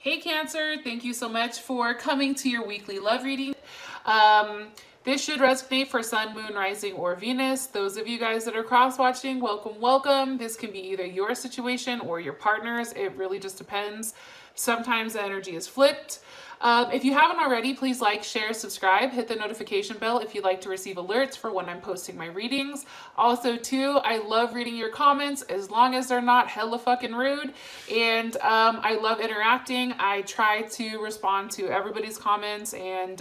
Hey Cancer, thank you so much for coming to your weekly love reading. This should resonate for Sun, Moon, Rising, or Venus. Those of you guys that are cross-watching, welcome, welcome. This can be either your situation or your partner's. It really just depends. Sometimes the energy is flipped. If you haven't already, please like, share, subscribe, hit the notification bell if you'd like to receive alerts for when I'm posting my readings. Also, too, I love reading your comments as long as they're not hella fucking rude. And I love interacting. I try to respond to everybody's comments, and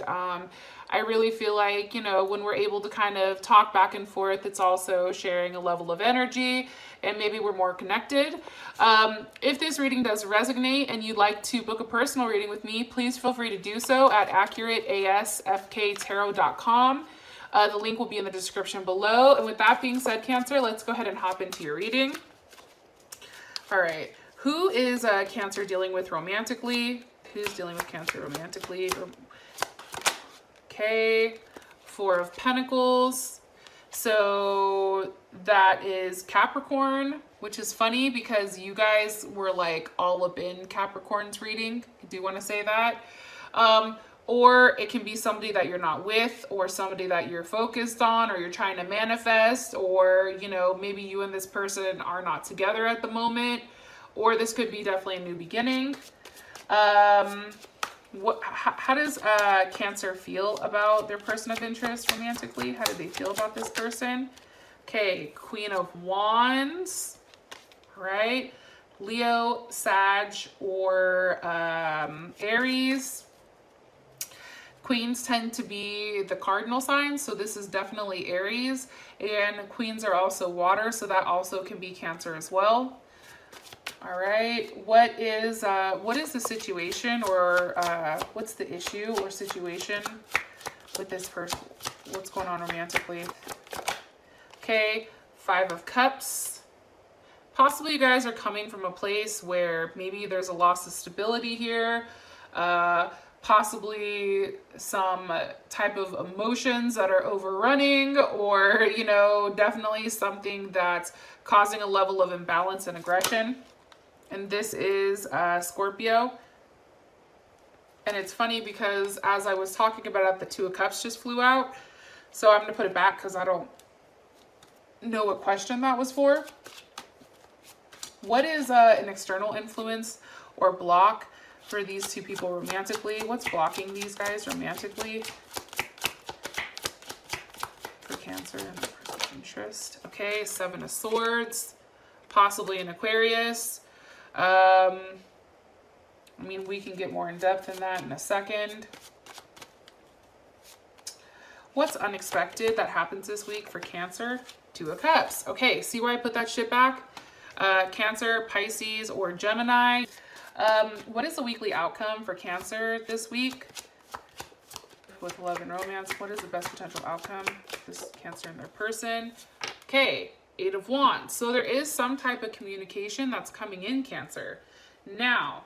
I really feel like, you know, when we're able to kind of talk back and forth, it's also sharing a level of energy and maybe we're more connected. If this reading does resonate and you'd like to book a personal reading with me, please feel free to do so at accurateasfktarot.com. The link will be in the description below. And with that being said, Cancer, let's go ahead and hop into your reading. All right. Who is Cancer dealing with romantically? Who's dealing with Cancer romantically? Okay, Four of Pentacles. So that is Capricorn, which is funny because you guys were like all up in Capricorn's reading. I do want to say that. Or it can be somebody that you're not with, or somebody that you're focused on, or you're trying to manifest, or, you know, maybe you and this person are not together at the moment, or this could be definitely a new beginning. How does Cancer feel about their person of interest romantically? How do they feel about this person? Okay, Queen of Wands, right? Leo, Sag, or Aries. Queens tend to be the cardinal signs, so this is definitely Aries. And queens are also water, so that also can be Cancer as well. All right, what is the situation, or what's the issue or situation with this person? What's going on romantically? Okay, Five of Cups. Possibly you guys are coming from a place where maybe there's a loss of stability here. Possibly some type of emotions that are overrunning, or, you know, definitely something that's causing a level of imbalance and aggression. And this is Scorpio. And it's funny because as I was talking about it, the Two of Cups just flew out. So I'm going to put it back because I don't know what question that was for. What is an external influence or block for these two people romantically? What's blocking these guys romantically? For Cancer and their person of interest. Okay, Seven of Swords. Possibly an Aquarius. I mean, we can get more in depth in that in a second. What's unexpected that happens this week for Cancer? Two of Cups. Okay, see where I put that shit back? Cancer, Pisces, or Gemini. What is the weekly outcome for Cancer this week? With love and romance, what is the best potential outcome? This Cancer and their person. Okay. Eight of Wands. So there is some type of communication that's coming in, Cancer. Now,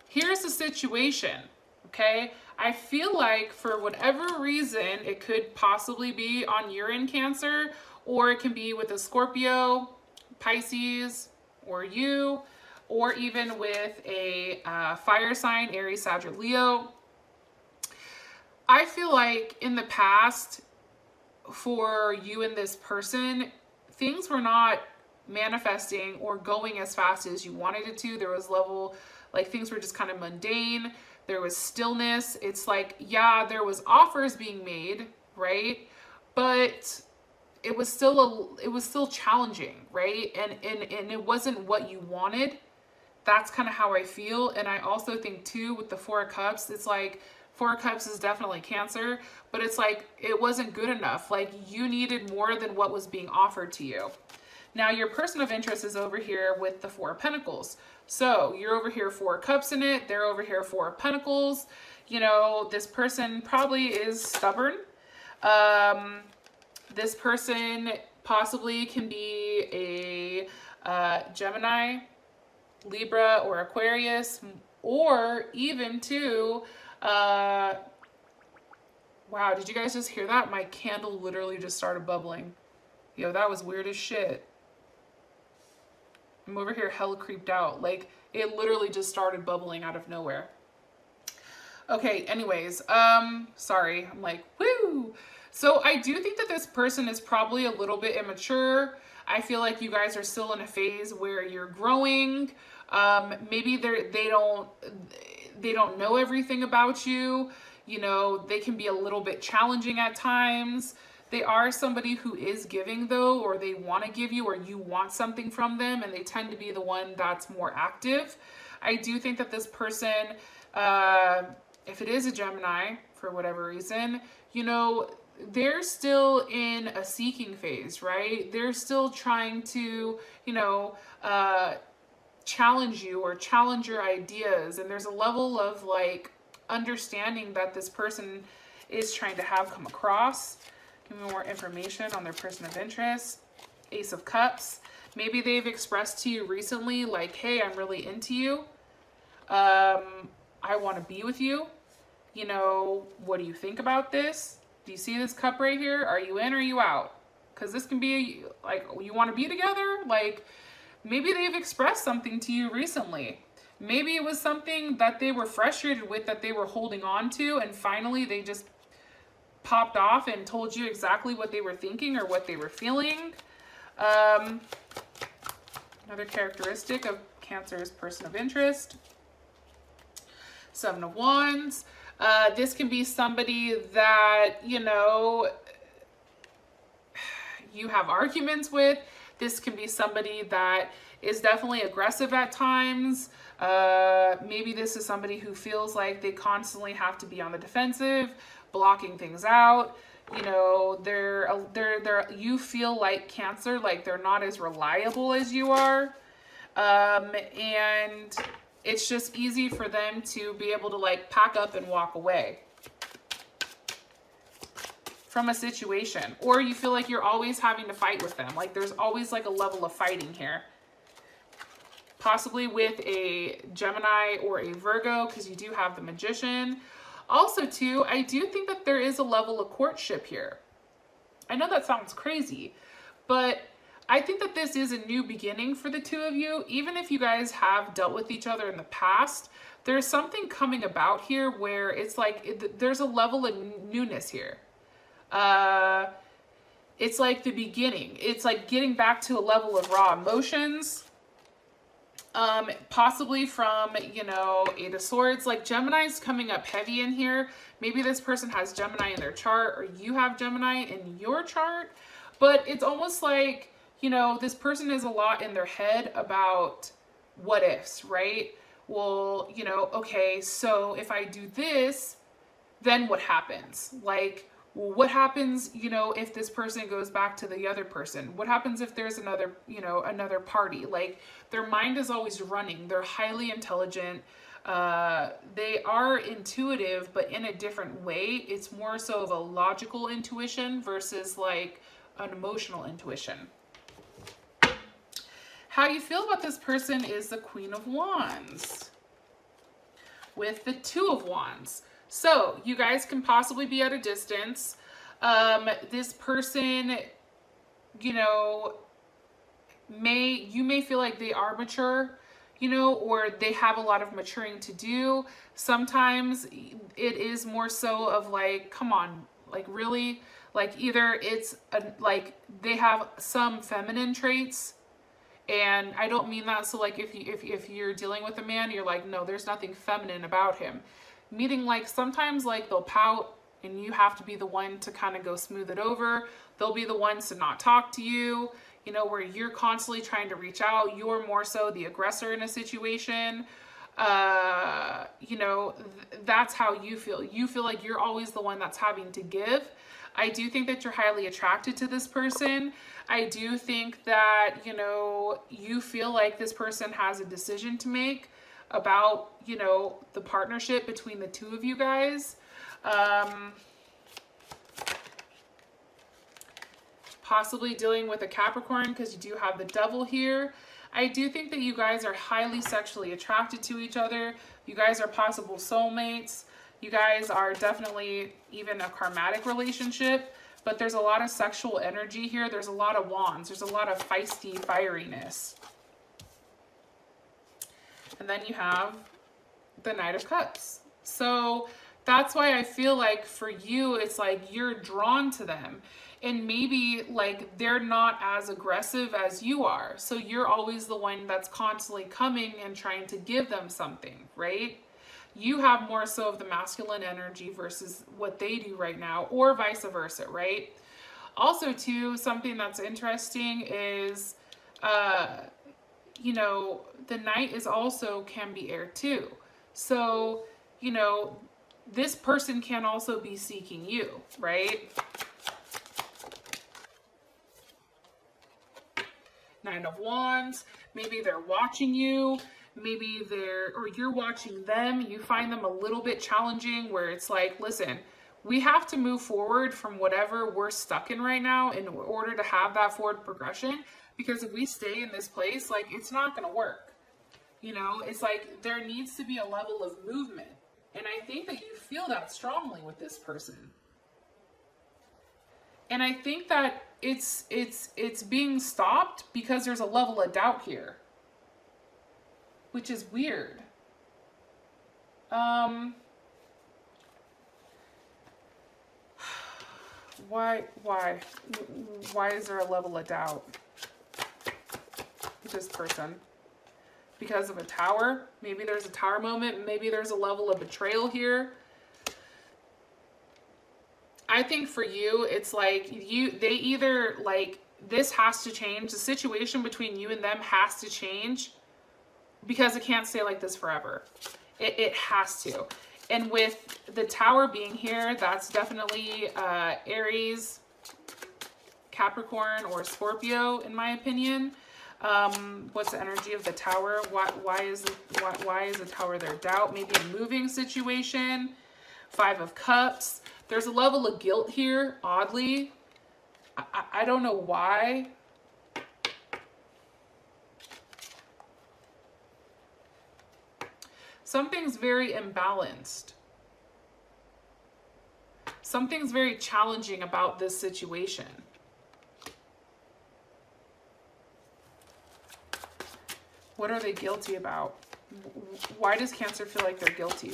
here's the situation, okay? I feel like for whatever reason, it could possibly be on your end, Cancer, or it can be with a Scorpio, Pisces, or you, or even with a fire sign, Aries, Sag, or Leo. I feel like in the past, for you and this person, things were not manifesting or going as fast as you wanted it to. There was like things were just kind of mundane. There was stillness. It's like, yeah, there was offers being made, right? But it was still challenging, right? And it wasn't what you wanted. That's kind of how I feel. And I also think too, with the Four of Cups, it's like, Four of Cups is definitely Cancer, but it's like it wasn't good enough. Like you needed more than what was being offered to you. Now your person of interest is over here with the Four of Pentacles. So you're over here Four of Cups in it. They're over here Four of Pentacles. You know, this person probably is stubborn. This person possibly can be a Gemini, Libra, or Aquarius, or even too, wow, did you guys just hear that? My candle literally just started bubbling. Yo, that was weird as shit. I'm over here hella creeped out. Like, it literally just started bubbling out of nowhere. Okay, anyways, sorry. I'm like, woo! So I do think that this person is probably a little bit immature. I feel like you guys are still in a phase where you're growing. Maybe they don't know everything about you. You know, they can be a little bit challenging at times. They are somebody who is giving though, or they want to give you, or you want something from them, and they tend to be the one that's more active. I do think that this person, if it is a Gemini, for whatever reason, you know, they're still in a seeking phase, right? They're still trying to, you know, challenge you or challenge your ideas. And there's a level of like understanding that this person is trying to have come across. Give me more information on their person of interest. Ace of Cups. Maybe they've expressed to you recently, like, hey, I'm really into you. I want to be with you. You know, what do you think about this? Do you see this cup right here? Are you in or are you out? Because this can be like, you want to be together? Like, maybe they've expressed something to you recently. Maybe it was something that they were frustrated with, that they were holding on to, and finally they just popped off and told you exactly what they were thinking or what they were feeling. Another characteristic of Cancer's person of interest. Seven of Wands. This can be somebody that, you know, you have arguments with. This can be somebody that is definitely aggressive at times. Maybe this is somebody who feels like they constantly have to be on the defensive, blocking things out. You know, you feel like Cancer, like they're not as reliable as you are. And it's just easy for them to be able to like pack up and walk away from a situation. Or you feel like you're always having to fight with them. Like there's always like a level of fighting here. Possibly with a Gemini or a Virgo, because you do have the Magician. Also too, I do think that there is a level of courtship here. I know that sounds crazy, but I think that this is a new beginning for the two of you. Even if you guys have dealt with each other in the past, there's something coming about here where it's like there's a level of newness here. It's like the beginning. It's like getting back to a level of raw emotions. Possibly from, you know, Eight of Swords. Like Gemini's coming up heavy in here. Maybe this person has Gemini in their chart, or you have Gemini in your chart. But it's almost like, you know, this person is a lot in their head about what ifs, right? Well, you know, okay, so if I do this, then what happens? Like, well, what happens, you know, if this person goes back to the other person? What happens if there's another, you know, another party? Like, their mind is always running. They're highly intelligent. They are intuitive, but in a different way. It's more so of a logical intuition versus like an emotional intuition. How you feel about this person is the Queen of Wands with the Two of Wands. So you guys can possibly be at a distance. This person, you know, you may feel like they are mature, you know, or they have a lot of maturing to do. Sometimes it is more so of like, come on, like really, like either it's like they have some feminine traits. And I don't mean that so like if you're dealing with a man, you're like, no, there's nothing feminine about him. Meaning like sometimes like they'll pout and you have to be the one to kind of go smooth it over. They'll be the ones to not talk to you, you know, where you're constantly trying to reach out. You're more so the aggressor in a situation. You know, that's how you feel. You feel like you're always the one that's having to give. I do think that you're highly attracted to this person. I do think that, you know, you feel like this person has a decision to make about, you know, the partnership between the two of you guys. Possibly dealing with a Capricorn because you do have the Devil here. I do think that you guys are highly sexually attracted to each other. You guys are possible soulmates. You guys are definitely even a karmatic relationship, but there's a lot of sexual energy here. There's a lot of wands. There's a lot of feisty fieriness. And then you have the Knight of Cups. So that's why I feel like for you, it's like you're drawn to them. And maybe like they're not as aggressive as you are. So you're always the one that's constantly coming and trying to give them something, right? You have more so of the masculine energy versus what they do right now, or vice versa, right? Also, too, something that's interesting is, you know, the Knight is also can be air too. So, you know, this person can also be seeking you, right? Nine of Wands, maybe they're watching you, maybe or you're watching them. You find them a little bit challenging where it's like, listen, we have to move forward from whatever we're stuck in right now in order to have that forward progression. Because if we stay in this place, like it's not going to work. You know, it's like there needs to be a level of movement. And I think that you feel that strongly with this person. And I think that it's being stopped because there's a level of doubt here, which is weird. Why is there a level of doubt with this person? Because of a tower? Maybe there's a tower moment. Maybe there's a level of betrayal here. I think for you, it's like they either like, this has to change. The situation between you and them has to change because it can't stay like this forever. It has to. And with the tower being here, that's definitely Aries, Capricorn, or Scorpio, in my opinion. What's the energy of the tower? Why is the tower there? Doubt, maybe a moving situation. Five of Cups. There's a level of guilt here, oddly. I don't know why. Something's very imbalanced. Something's very challenging about this situation. What are they guilty about? Why does Cancer feel like they're guilty?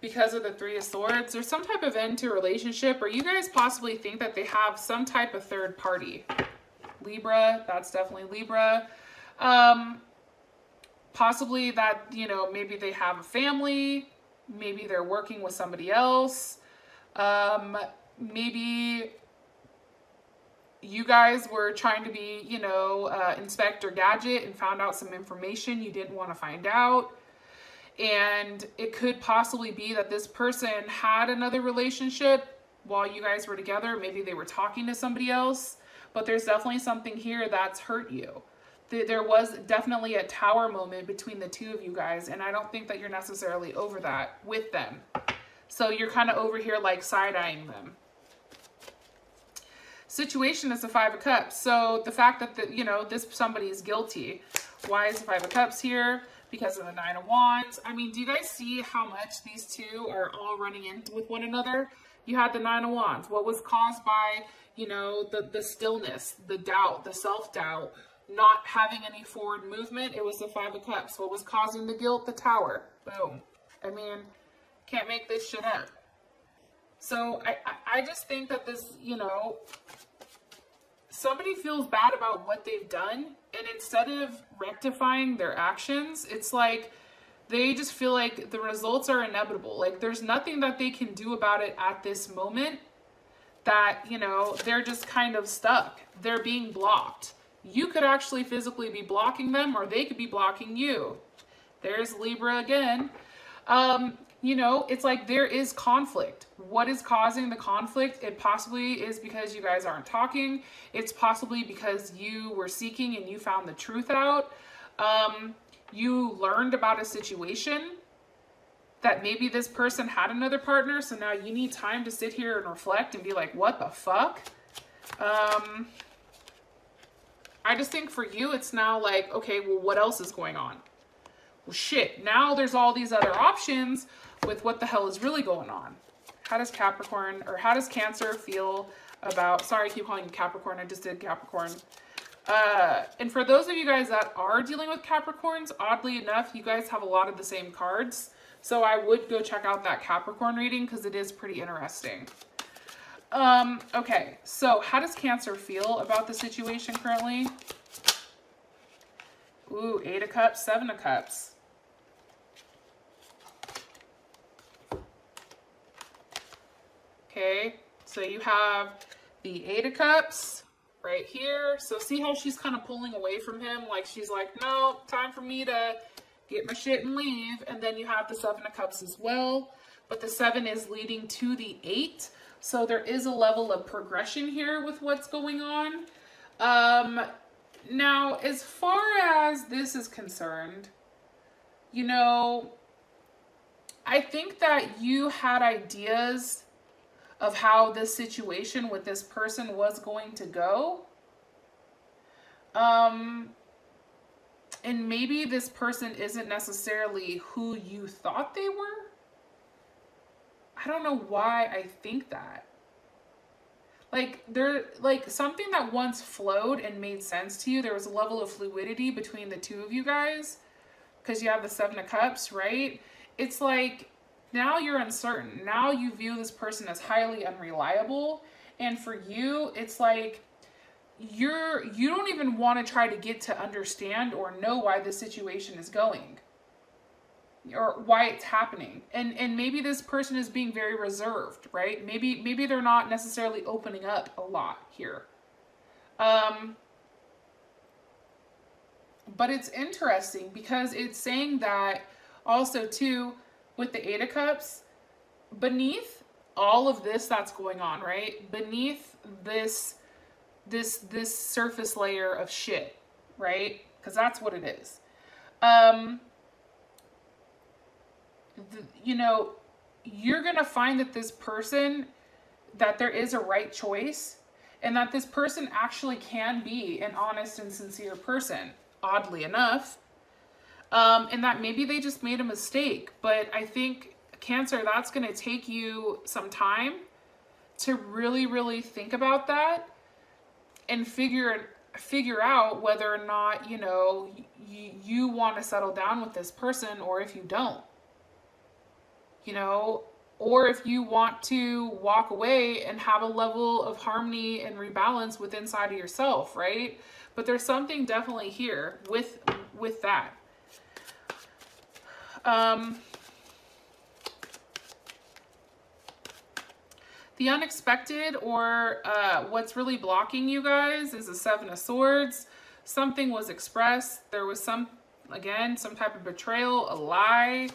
Because of the Three of Swords, there's some type of end to a relationship, or you guys possibly think that they have some type of third party. Libra, that's definitely Libra. Possibly that, you know, maybe they have a family, maybe they're working with somebody else. Maybe you guys were trying to be, you know, Inspector Gadget and found out some information you didn't want to find out. And it could possibly be that this person had another relationship while you guys were together. Maybe they were talking to somebody else, but there's definitely something here that's hurt you. There was definitely a tower moment between the two of you guys, and I don't think that you're necessarily over that with them. So you're kind of over here like side-eyeing them. Situation is the Five of Cups. So the fact that, you know, this somebody is guilty. Why is the Five of Cups here? Because of the Nine of Wands. I mean, do you guys see how much these two are all running in with one another? You had the Nine of Wands. What was caused by, you know, the stillness, the doubt, the self-doubt, not having any forward movement? It was the Five of Cups. What was causing the guilt? The Tower. Boom. I mean, can't make this shit up. So I just think that this, you know, somebody feels bad about what they've done, and instead of rectifying their actions, it's like they just feel like the results are inevitable. Like there's nothing that they can do about it at this moment, that, you know, they're just kind of stuck. They're being blocked. You could actually physically be blocking them, or they could be blocking you. There's Libra again. You know, it's like there is conflict. What is causing the conflict? It possibly is because you guys aren't talking. It's possibly because you were seeking and you found the truth out. You learned about a situation that maybe this person had another partner, so now you need time to sit here and reflect and be like, what the fuck? I just think for you, it's now like, okay, well, what else is going on? Well, shit, now there's all these other options with what the hell is really going on. How does Capricorn, or how does Cancer feel about, sorry, I keep calling you Capricorn. I just did Capricorn. And for those of you guys that are dealing with Capricorns, oddly enough, you guys have a lot of the same cards. So I would go check out that Capricorn reading because it is pretty interesting. Okay, so how does Cancer feel about the situation currently? Ooh, 8 of Cups, 7 of Cups. Okay, so you have the 8 of Cups right here. So see how she's kind of pulling away from him? Like she's like, no, time for me to get my shit and leave. And then you have the 7 of Cups as well. But the 7 is leading to the 8. So there is a level of progression here with what's going on. Now, as far as this is concerned, you know, I think that you had ideas of how this situation with this person was going to go. And maybe this person isn't necessarily who you thought they were. I don't know why I think that. Like, something that once flowed and made sense to you, there was a level of fluidity between the two of you guys, because you have the 7 of Cups, right? It's like, now you're uncertain. Now you view this person as highly unreliable. And for you, it's like, you don't even want to try to get to understand or know why this situation is going. Or why it's happening. And maybe this person is being very reserved, right? Maybe they're not necessarily opening up a lot here. But it's interesting because it's saying that also too, with the 8 of Cups, beneath all of this that's going on, right? Beneath this surface layer of shit, right? Because that's what it is. You know, you're going to find that this person, that there is a right choice, and that this person actually can be an honest and sincere person, oddly enough. And that maybe they just made a mistake. But I think, Cancer, that's going to take you some time to really, really think about that and figure out whether or not, you know, you want to settle down with this person, or if you don't. You know, or if you want to walk away and have a level of harmony and rebalance with inside of yourself, right? But there's something definitely here with that. The unexpected, or what's really blocking you guys, is the 7 of Swords. Something was expressed. There was some type of betrayal, a lie.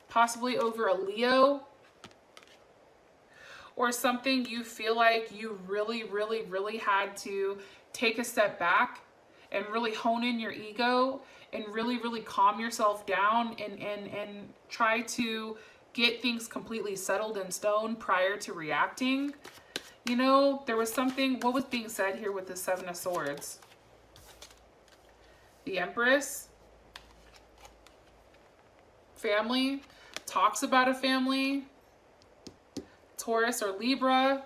Possibly over a Leo, or something you feel like you really, really, really had to take a step back and really hone in your ego and really, really calm yourself down and try to get things completely settled in stone prior to reacting. You know, there was something, what was being said here with the 7 of Swords? The Empress. Family. Talks about a family. Taurus or Libra.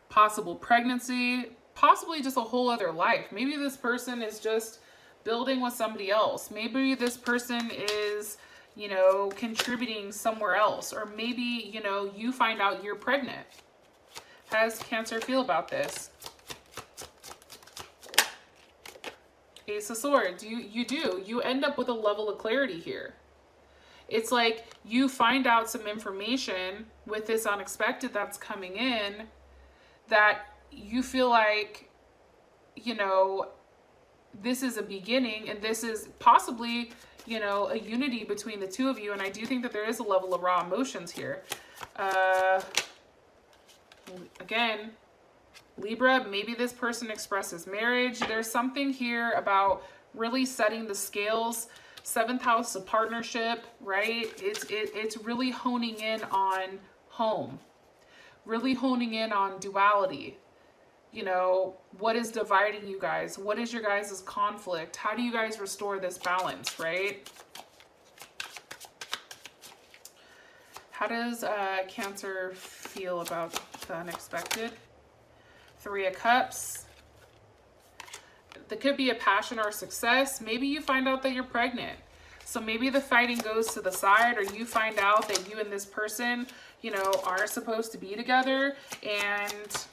Possible pregnancy. Possibly just a whole other life. Maybe this person is just building with somebody else. Maybe this person is, you know, contributing somewhere else. Or maybe, you know, you find out you're pregnant. How does Cancer feel about this? Ace of Swords. You end up with a level of clarity here. It's like you find out some information with this unexpected that's coming in that you feel like, you know, this is a beginning, and this is possibly, you know, a unity between the two of you. And I do think that there is a level of raw emotions here. Again, Libra, maybe this person expresses marriage. There's something here about really setting the scales. 7th house of partnership, right? It's really honing in on home. Really honing in on duality. You know, what is dividing you guys? What is your guys' conflict? How do you guys restore this balance, right? How does Cancer feel about the unexpected? 3 of Cups. There could be a passion or success. Maybe you find out that you're pregnant. So maybe the fighting goes to the side, or you find out that you and this person, you know, are supposed to be together, and,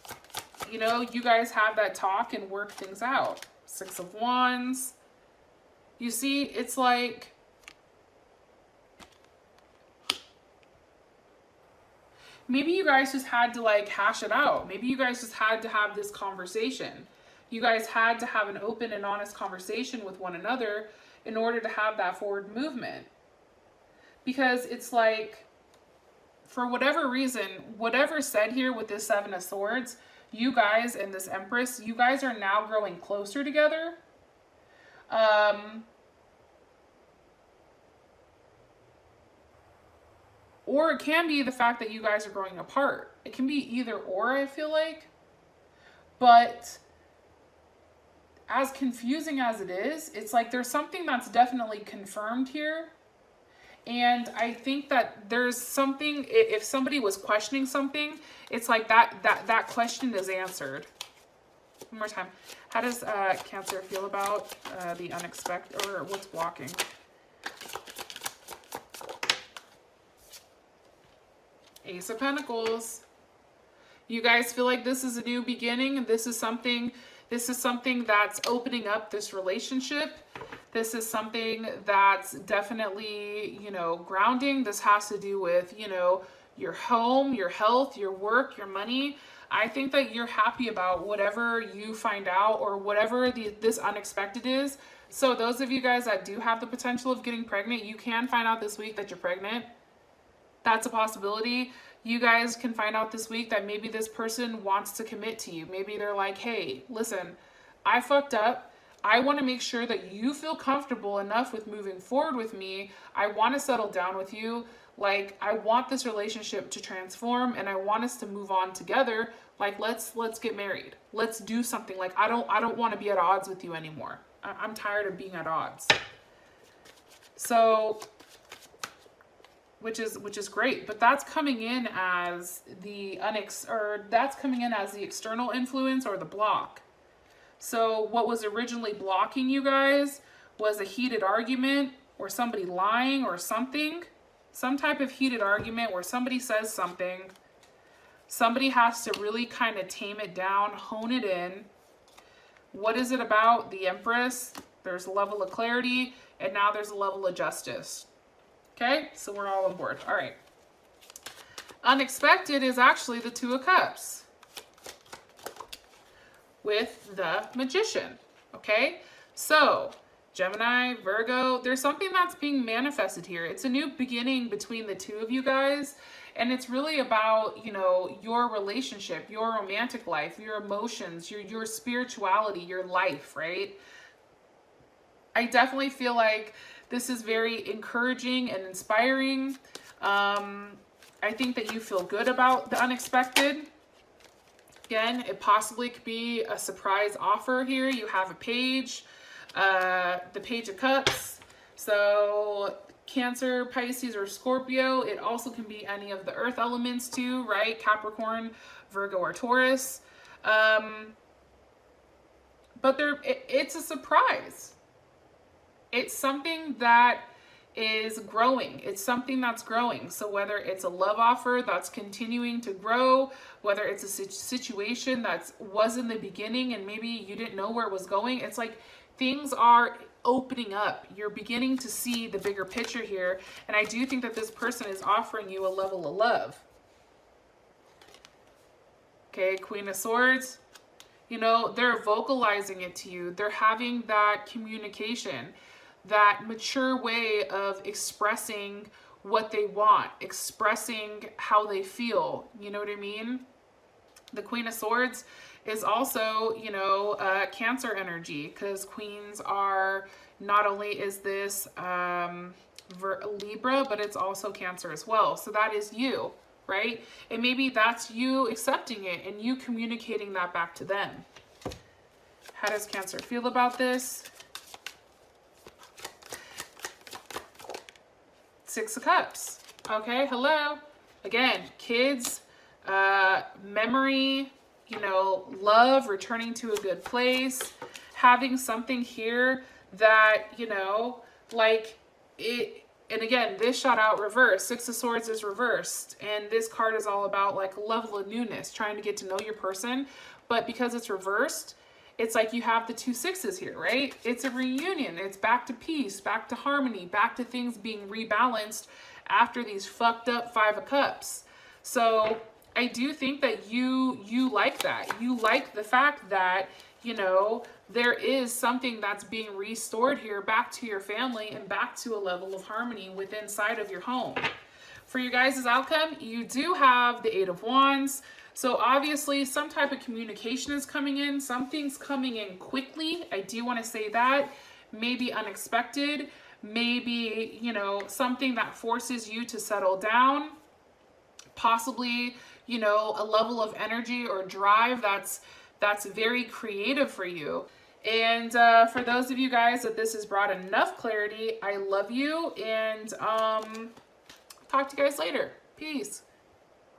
you know, you guys have that talk and work things out. 6 of Wands. You see, it's like, maybe you guys just had to like hash it out. Maybe you guys just had to have this conversation. You guys had to have an open and honest conversation with one another in order to have that forward movement. Because it's like, for whatever reason, whatever's said here with this 7 of Swords, you guys and this Empress, you guys are now growing closer together. Or it can be the fact that you guys are growing apart. It can be either or, I feel like. But as confusing as it is, it's like there's something that's definitely confirmed here. And I think that there's something, if somebody was questioning something, it's like that question is answered. One more time. How does Cancer feel about the unexpected, or what's blocking? Ace of Pentacles. You guys feel like this is a new beginning. This is something that's opening up this relationship. This is something that's definitely, you know, grounding. This has to do with, you know, your home, your health, your work, your money. I think that you're happy about whatever you find out, or whatever this unexpected is. So those of you guys that do have the potential of getting pregnant, you can find out this week that you're pregnant. That's a possibility. You guys can find out this week that maybe this person wants to commit to you. Maybe they're like, hey, listen, I fucked up. I want to make sure that you feel comfortable enough with moving forward with me. I want to settle down with you. Like, I want this relationship to transform, and I want us to move on together. Like, let's get married. Let's do something. Like, I don't want to be at odds with you anymore. I'm tired of being at odds. So, which is great, but that's coming in as the external influence, or the block. So what was originally blocking you guys was a heated argument, or somebody lying, or something. Some type of heated argument where somebody says something. Somebody has to really kind of tame it down, hone it in. What is it about? The Empress. There's a level of clarity, and now there's a level of justice. Okay, so we're all on board. All right. Unexpected is actually the 2 of Cups with the Magician. Okay, so Gemini, Virgo, there's something that's being manifested here. It's a new beginning between the 2 of you guys. And it's really about, you know, your relationship, your romantic life, your emotions, your spirituality, your life, right? I definitely feel like this is very encouraging and inspiring. I think that you feel good about the unexpected. Again, it possibly could be a surprise offer here. You have a page, the Page of Cups. So Cancer, Pisces, or Scorpio. It also can be any of the earth elements too, right? Capricorn, Virgo, or Taurus. But it's a surprise. It's something that is growing. It's something that's growing. So whether it's a love offer that's continuing to grow, whether it's a situation that was in the beginning and maybe you didn't know where it was going, it's like things are opening up. You're beginning to see the bigger picture here. And I do think that this person is offering you a level of love. Okay, Queen of Swords. You know, they're vocalizing it to you. They're having that communication, that mature way of expressing what they want, expressing how they feel. You know what I mean? The Queen of Swords is also, you know, Cancer energy, because queens are, not only is this Libra, but it's also Cancer as well. So that is you, right? And maybe that's you accepting it and you communicating that back to them. How does Cancer feel about this? 6 of Cups. Okay, hello. again, kids, memory, you know, love, returning to a good place, having something here that, you know, like it. And again, this shot out reversed. Six of Swords is reversed. And this card is all about like a level of newness, trying to get to know your person. But because it's reversed, it's like you have the two sixes here, right? It's a reunion. It's back to peace, back to harmony, back to things being rebalanced after these fucked up Five of Cups. So I do think that you like that. You like the fact that, you know, there is something that's being restored here back to your family and back to a level of harmony within inside of your home. For your guys' outcome, you do have the Eight of Wands. So obviously some type of communication is coming in. Something's coming in quickly. I do want to say that. Maybe unexpected. Maybe, you know, something that forces you to settle down. Possibly, you know, a level of energy or drive that's very creative for you. And for those of you guys that this has brought enough clarity, I love you, and talk to you guys later. Peace.